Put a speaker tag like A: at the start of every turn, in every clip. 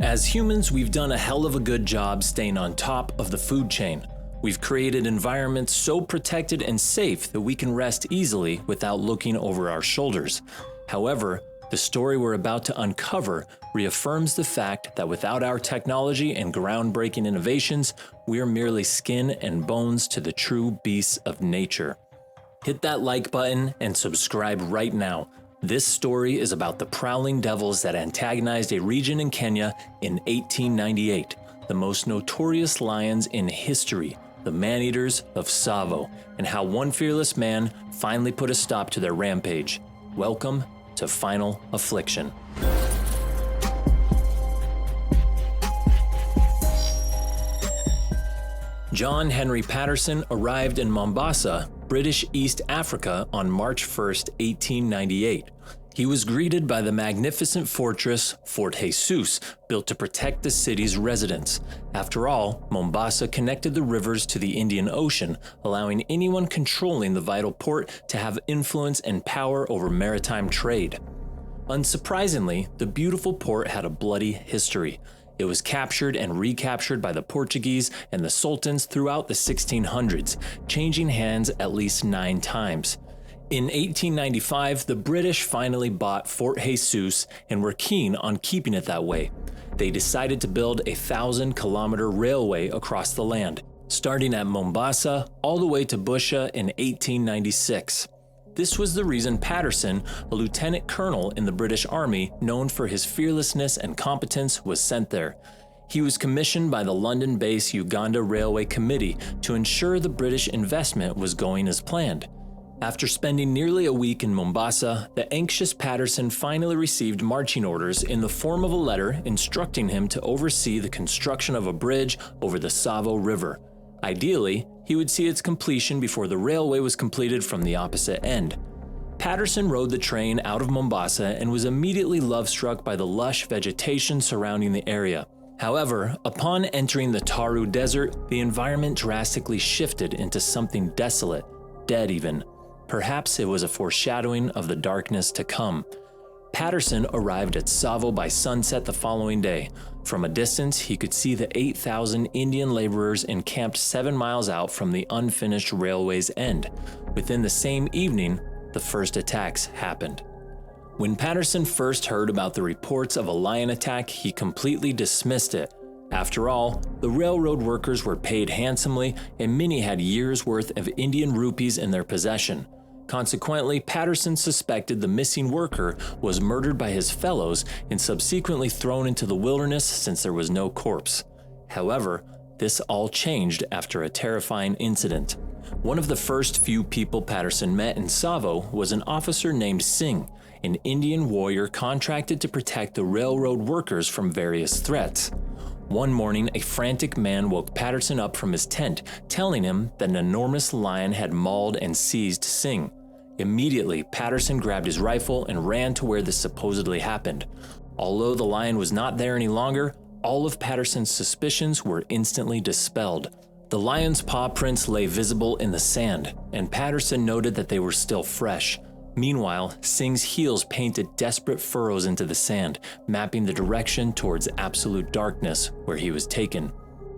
A: As humans, we've done a hell of a good job staying on top of the food chain. We've created environments so protected and safe that we can rest easily without looking over our shoulders. However, the story we're about to uncover reaffirms the fact that without our technology and groundbreaking innovations, we are merely skin and bones to the true beasts of nature. Hit that like button and subscribe right now. This story is about the prowling devils that antagonized a region in Kenya in 1898, the most notorious lions in history, the man-eaters of Tsavo, and how one fearless man finally put a stop to their rampage. Welcome to Final Affliction. John Henry Patterson arrived in Mombasa, British East Africa on March 1, 1898. He was greeted by the magnificent fortress Fort Jesus, built to protect the city's residents. After all, Mombasa connected the rivers to the Indian Ocean, allowing anyone controlling the vital port to have influence and power over maritime trade. Unsurprisingly, the beautiful port had a bloody history. It was captured and recaptured by the Portuguese and the sultans throughout the 1600s, changing hands at least 9 times. In 1895, the British finally bought Fort Jesus and were keen on keeping it that way. They decided to build a 1,000-kilometer railway across the land, starting at Mombasa all the way to Busha in 1896. This was the reason Patterson, a lieutenant colonel in the British Army known for his fearlessness and competence, was sent there. He was commissioned by the London-based Uganda Railway Committee to ensure the British investment was going as planned. After spending nearly a week in Mombasa, the anxious Patterson finally received marching orders in the form of a letter instructing him to oversee the construction of a bridge over the Tsavo River. Ideally, he would see its completion before the railway was completed from the opposite end. Patterson rode the train out of Mombasa and was immediately love-struck by the lush vegetation surrounding the area. However, upon entering the Taru Desert, the environment drastically shifted into something desolate, dead even. Perhaps it was a foreshadowing of the darkness to come. Patterson arrived at Tsavo by sunset the following day. From a distance, he could see the 8,000 Indian laborers encamped 7 miles out from the unfinished railway's end. Within the same evening, the first attacks happened. When Patterson first heard about the reports of a lion attack, he completely dismissed it. After all, the railroad workers were paid handsomely, and many had years' worth of Indian rupees in their possession. Consequently, Patterson suspected the missing worker was murdered by his fellows and subsequently thrown into the wilderness since there was no corpse. However, this all changed after a terrifying incident. One of the first few people Patterson met in Tsavo was an officer named Singh, an Indian warrior contracted to protect the railroad workers from various threats. One morning, a frantic man woke Patterson up from his tent, telling him that an enormous lion had mauled and seized Singh. Immediately, Patterson grabbed his rifle and ran to where this supposedly happened. Although the lion was not there any longer, all of Patterson's suspicions were instantly dispelled. The lion's paw prints lay visible in the sand, and Patterson noted that they were still fresh. Meanwhile, Singh's heels painted desperate furrows into the sand, mapping the direction towards absolute darkness where he was taken.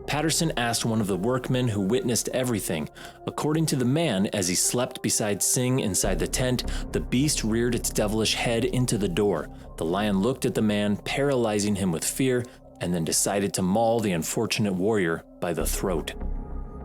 A: Patterson asked one of the workmen who witnessed everything. According to the man, as he slept beside Singh inside the tent, the beast reared its devilish head into the door. The lion looked at the man, paralyzing him with fear, and then decided to maul the unfortunate warrior by the throat.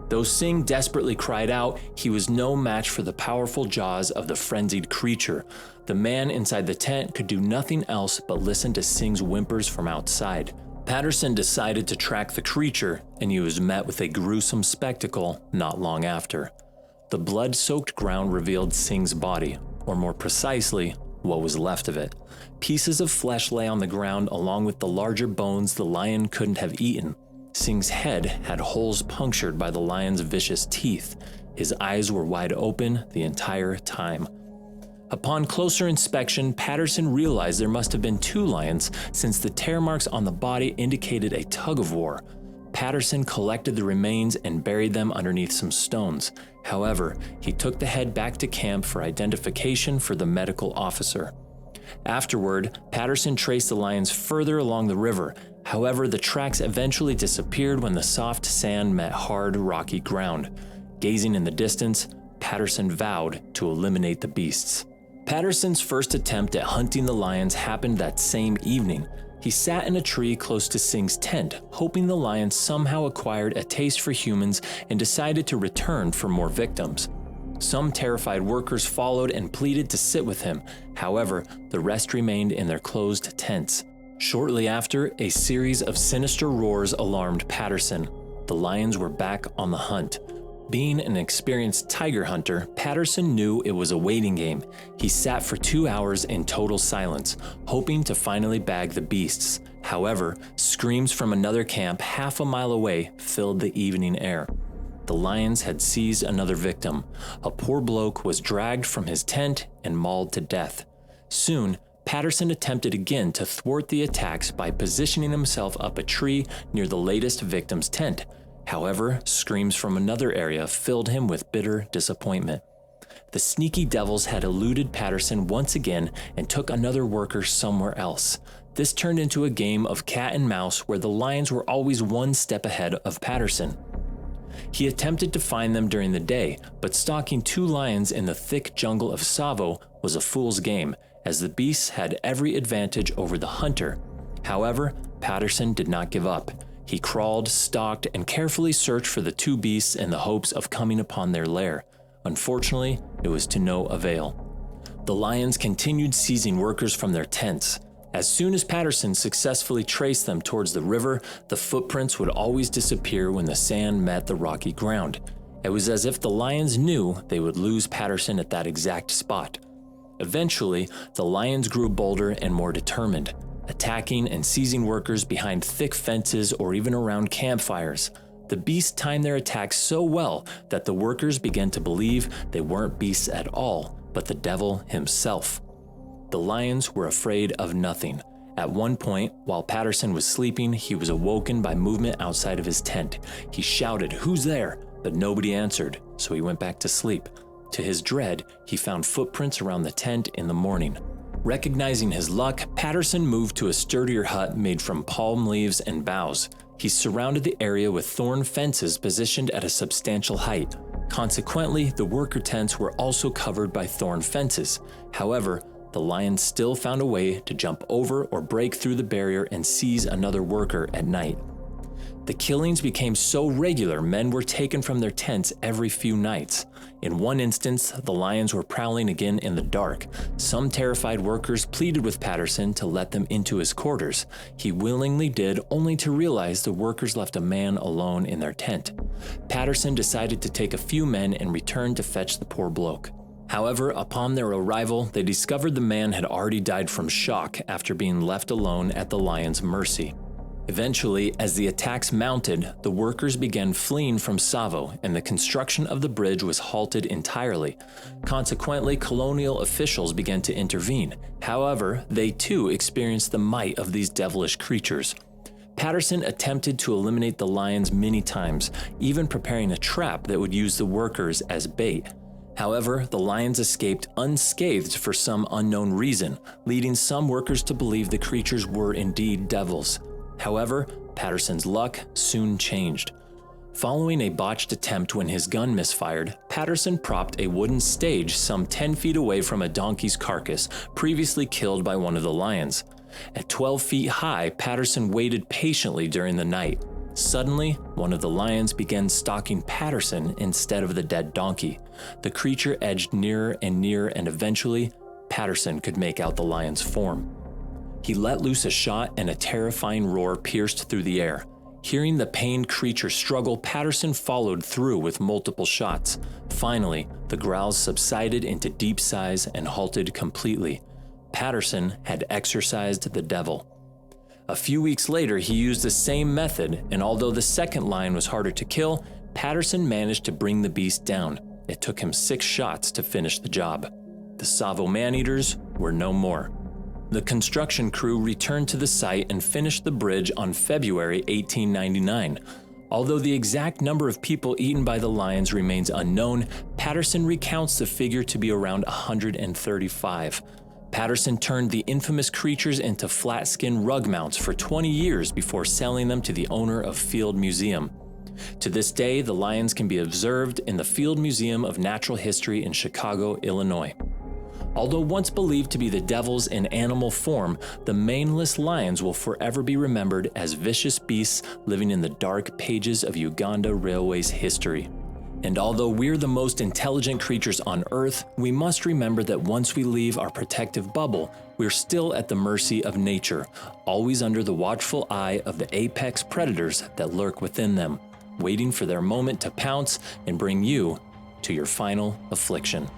A: Though Singh desperately cried out, he was no match for the powerful jaws of the frenzied creature. The man inside the tent could do nothing else but listen to Singh's whimpers from outside. Patterson decided to track the creature, and he was met with a gruesome spectacle not long after. The blood-soaked ground revealed Singh's body, or more precisely, what was left of it. Pieces of flesh lay on the ground along with the larger bones the lion couldn't have eaten. Singh's head had holes punctured by the lion's vicious teeth. His eyes were wide open the entire time. Upon closer inspection, Patterson realized there must have been 2 lions, since the tear marks on the body indicated a tug-of-war. Patterson collected the remains and buried them underneath some stones. However, he took the head back to camp for identification for the medical officer. Afterward, Patterson traced the lions further along the river. However, the tracks eventually disappeared when the soft sand met hard, rocky ground. Gazing in the distance, Patterson vowed to eliminate the beasts. Patterson's first attempt at hunting the lions happened that same evening. He sat in a tree close to Singh's tent, hoping the lions somehow acquired a taste for humans and decided to return for more victims. Some terrified workers followed and pleaded to sit with him. However, the rest remained in their closed tents. Shortly after, a series of sinister roars alarmed Patterson. The lions were back on the hunt. Being an experienced tiger hunter, Patterson knew it was a waiting game. He sat for 2 hours in total silence, hoping to finally bag the beasts. However, screams from another camp half a mile away filled the evening air. The lions had seized another victim. A poor bloke was dragged from his tent and mauled to death. Soon, Patterson attempted again to thwart the attacks by positioning himself up a tree near the latest victim's tent. However, screams from another area filled him with bitter disappointment. The sneaky devils had eluded Patterson once again and took another worker somewhere else. This turned into a game of cat and mouse where the lions were always one step ahead of Patterson. He attempted to find them during the day, but stalking 2 lions in the thick jungle of Tsavo was a fool's game, as the beasts had every advantage over the hunter. However, Patterson did not give up. He crawled, stalked, and carefully searched for the 2 beasts in the hopes of coming upon their lair. Unfortunately, it was to no avail. The lions continued seizing workers from their tents. As soon as Patterson successfully traced them towards the river, the footprints would always disappear when the sand met the rocky ground. It was as if the lions knew they would lose Patterson at that exact spot. Eventually, the lions grew bolder and more determined, attacking and seizing workers behind thick fences or even around campfires. The beasts timed their attacks so well that the workers began to believe they weren't beasts at all, but the devil himself. The lions were afraid of nothing. At one point, while Patterson was sleeping, he was awoken by movement outside of his tent. He shouted, "Who's there?" But nobody answered, so he went back to sleep. To his dread, he found footprints around the tent in the morning. Recognizing his luck, Patterson moved to a sturdier hut made from palm leaves and boughs. He surrounded the area with thorn fences positioned at a substantial height. Consequently, the worker tents were also covered by thorn fences. However, the lions still found a way to jump over or break through the barrier and seize another worker at night. The killings became so regular, men were taken from their tents every few nights. In one instance, the lions were prowling again in the dark. Some terrified workers pleaded with Patterson to let them into his quarters. He willingly did, only to realize the workers left a man alone in their tent. Patterson decided to take a few men and return to fetch the poor bloke. However, upon their arrival, they discovered the man had already died from shock after being left alone at the lions' mercy. Eventually, as the attacks mounted, the workers began fleeing from Tsavo, and the construction of the bridge was halted entirely. Consequently, colonial officials began to intervene. However, they too experienced the might of these devilish creatures. Patterson attempted to eliminate the lions many times, even preparing a trap that would use the workers as bait. However, the lions escaped unscathed for some unknown reason, leading some workers to believe the creatures were indeed devils. However, Patterson's luck soon changed. Following a botched attempt when his gun misfired, Patterson propped a wooden stage some 10 feet away from a donkey's carcass previously killed by one of the lions. At 12 feet high, Patterson waited patiently during the night. Suddenly, one of the lions began stalking Patterson instead of the dead donkey. The creature edged nearer and nearer, and eventually, Patterson could make out the lion's form. He let loose a shot, and a terrifying roar pierced through the air. Hearing the pained creature struggle, Patterson followed through with multiple shots. Finally, the growls subsided into deep sighs and halted completely. Patterson had exorcised the devil. A few weeks later, he used the same method, and although the second lion was harder to kill, Patterson managed to bring the beast down. It took him 6 shots to finish the job. The Tsavo man-eaters were no more. The construction crew returned to the site and finished the bridge on February 1899. Although the exact number of people eaten by the lions remains unknown, Patterson recounts the figure to be around 135. Patterson turned the infamous creatures into flat-skin rug mounts for 20 years before selling them to the owner of Field Museum. To this day, the lions can be observed in the Field Museum of Natural History in Chicago, Illinois. Although once believed to be the devils in animal form, the maneless lions will forever be remembered as vicious beasts living in the dark pages of Uganda Railway's history. And although we're the most intelligent creatures on Earth, we must remember that once we leave our protective bubble, we're still at the mercy of nature, always under the watchful eye of the apex predators that lurk within them, waiting for their moment to pounce and bring you to your final affliction.